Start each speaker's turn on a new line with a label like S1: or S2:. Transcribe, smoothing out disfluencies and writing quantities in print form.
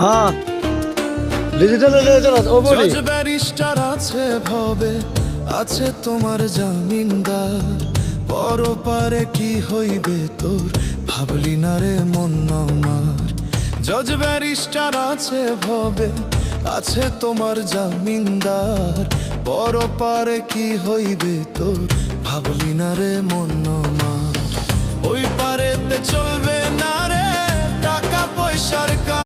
S1: হ্যাঁ ডিজিটাল ও বলি
S2: জজ ব্যারিস্টার আছে ভবে, আছে তোমার জামিনদার। পরপারে কি হইবে তোর, ভাবলি না রে মন আমার। জজ ব্যারিস্টার আছে ভবে, আছে তোমার জামিনদার। পরপারে কি হইবে তোর, ভাবলি না রে মন আমার। ওই পারেতে চলবে না রে টাকা পয়সার